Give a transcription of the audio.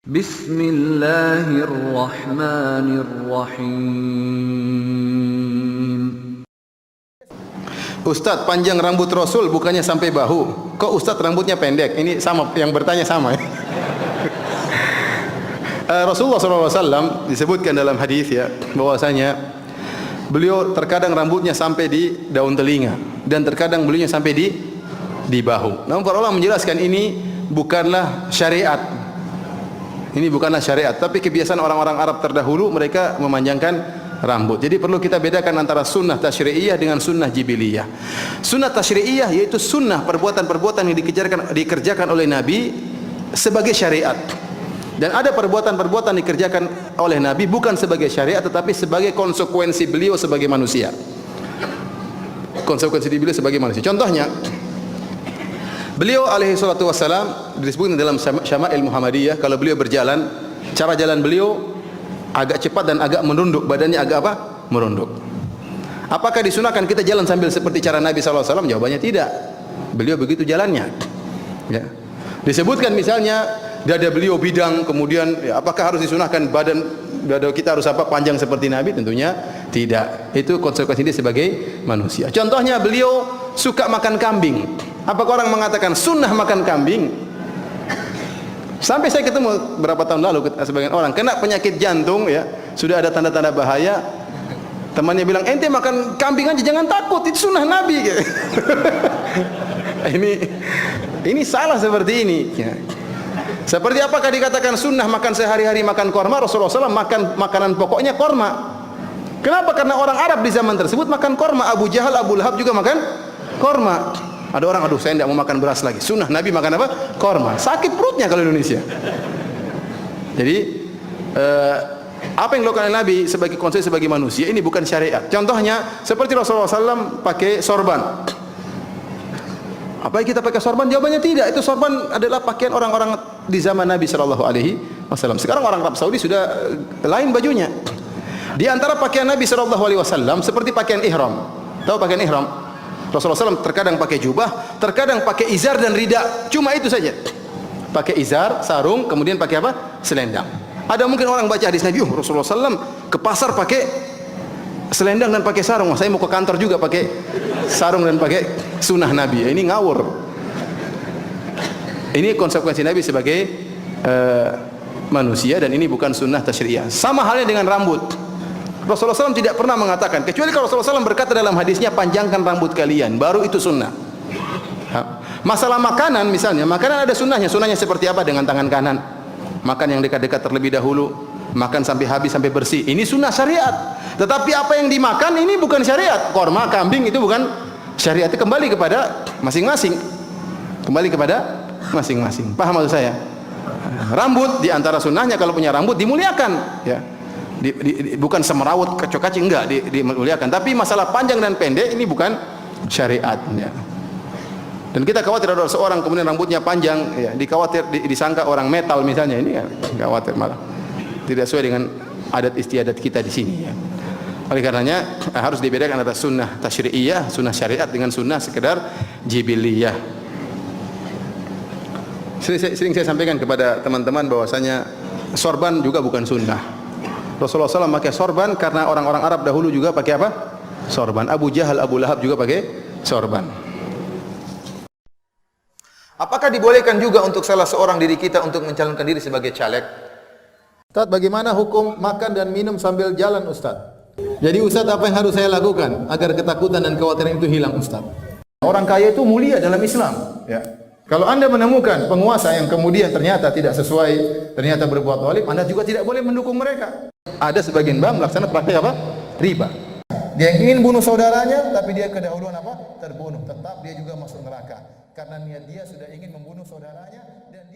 Bismillahirrahmanirrahim. Ustadz, panjang rambut Rasul bukannya sampai bahu. Kok Ustadz rambutnya pendek? Ini sama, yang bertanya sama. Rasulullah SAW disebutkan dalam hadis ya, bahwasanya beliau terkadang rambutnya sampai di daun telinga dan terkadang beliaunya sampai di bahu. Namun para ulama menjelaskan ini bukanlah syariat. Ini bukanlah syariat, tapi kebiasaan orang-orang Arab terdahulu, mereka memanjangkan rambut. Jadi perlu kita bedakan antara sunnah tasyri'iyah dengan sunnah jibiliyah. Sunnah tasyri'iyah yaitu sunnah perbuatan-perbuatan yang dikerjakan oleh Nabi sebagai syariat. Dan ada perbuatan-perbuatan dikerjakan oleh Nabi bukan sebagai syariat tetapi sebagai konsekuensi beliau sebagai manusia. Konsekuensi beliau sebagai manusia. Contohnya, beliau alaihi salatu wassalam disebutkan dalam Syama'il Muhammadiyah, kalau beliau berjalan, cara jalan beliau agak cepat dan agak menunduk, badannya agak apa? Merunduk. Apakah disunahkan kita jalan sambil seperti cara Nabi sallallahu alaihi wasallam? Jawabannya tidak. Beliau begitu jalannya. Ya. Disebutkan misalnya dada beliau bidang, kemudian ya, apakah harus disunahkan dada kita harus apa? Panjang seperti Nabi? Tentunya tidak. Itu konsekuensi dia sebagai manusia. Contohnya beliau suka makan kambing. Apakah orang mengatakan sunnah makan kambing? Sampai saya ketemu berapa tahun lalu sebagian orang kena penyakit jantung ya, sudah ada tanda-tanda bahaya. Temannya bilang, ente makan kambing aja jangan takut, itu sunnah Nabi. Ini salah seperti ini. Ya. Seperti apakah dikatakan sunnah makan sehari-hari makan korma? Rasulullah SAW makan makanan pokoknya korma. Kenapa? Karena orang Arab di zaman tersebut makan korma. Abu Jahal, Abu Lahab juga makan korma. Ada orang, aduh saya tidak mau makan beras lagi. Sunnah Nabi makan apa? Korma. Sakit perutnya kalau Indonesia. Jadi apa yang dilakukan Nabi sebagai konsep sebagai manusia ini bukan syariat. Contohnya seperti Rasulullah SAW pakai sorban. Apa yang kita pakai sorban? Jawabannya tidak. Itu sorban adalah pakaian orang-orang di zaman Nabi SAW. Sekarang orang Arab Saudi sudah lain bajunya. Di antara pakaian Nabi SAW seperti pakaian ihram. Tahu pakaian ihram? Rasulullah SAW terkadang pakai jubah, terkadang pakai izar dan rida. Cuma itu saja. Pakai izar, sarung, kemudian pakai apa? Selendang. Ada mungkin orang baca hadis Nabi, Rasulullah SAW ke pasar pakai selendang dan pakai sarung. Saya mau ke kantor juga pakai sarung dan pakai sunnah Nabi. Ini ngawur. Ini konsekuensi Nabi sebagai manusia dan ini bukan sunnah tasyri'iyah. Sama halnya dengan rambut. Rasulullah SAW tidak pernah mengatakan, kecuali kalau Rasulullah SAW berkata dalam hadisnya, panjangkan rambut kalian, baru itu sunnah. Masalah makanan misalnya, makanan ada sunnahnya. Sunnahnya seperti apa? Dengan tangan kanan makan yang dekat-dekat terlebih dahulu, makan sampai habis, sampai bersih. Ini sunnah syariat. Tetapi apa yang dimakan ini bukan syariat. Korma, kambing itu bukan syariat. Itu kembali kepada masing-masing. Kembali kepada masing-masing. Paham maksud saya? Rambut di antara sunnahnya kalau punya rambut dimuliakan, ya. Bukan semerawut kacau-kacau, enggak, dimuliakan. Tapi masalah panjang dan pendek ini bukan syariat, ya. Dan kita khawatir ada seorang kemudian rambutnya panjang, ya, disangka orang metal misalnya, ini ya, khawatir malah tidak sesuai dengan adat istiadat kita di sini, ya. Oleh karenanya harus dibedakan antara sunnah tasyri'iyah, sunnah syariat dengan sunnah sekedar jibiliyah. Sering saya sampaikan kepada teman-teman bahwasanya sorban juga bukan sunnah. Rasulullah SAW pakai sorban karena orang-orang Arab dahulu juga pakai apa? Sorban. Abu Jahal, Abu Lahab juga pakai sorban. Apakah dibolehkan juga untuk salah seorang diri kita untuk mencalonkan diri sebagai caleg? Ustaz, bagaimana hukum makan dan minum sambil jalan, Ustaz? Jadi Ustaz, apa yang harus saya lakukan agar ketakutan dan kekhawatiran itu hilang, Ustaz? Orang kaya itu mulia dalam Islam, ya. Kalau Anda menemukan penguasa yang kemudian ternyata tidak sesuai, ternyata berbuat zalim, Anda juga tidak boleh mendukung mereka. Ada sebagian bank melaksanakan praktek apa? Riba. Dia ingin bunuh saudaranya, tapi dia kedahuluan apa? Terbunuh. Tetap dia juga masuk neraka. Karena niat dia sudah ingin membunuh saudaranya.